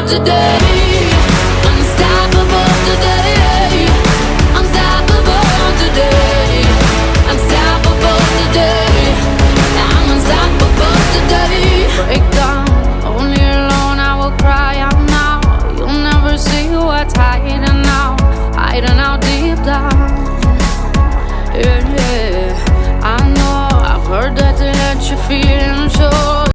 today. Unstoppable today. Unstoppable today. Unstoppable today. I'm unstoppable today. Break down, only alone I will cry out now. You'll never see what's hiding out, hiding out deep down. Yeah, yeah. I know I've heard that they let you feel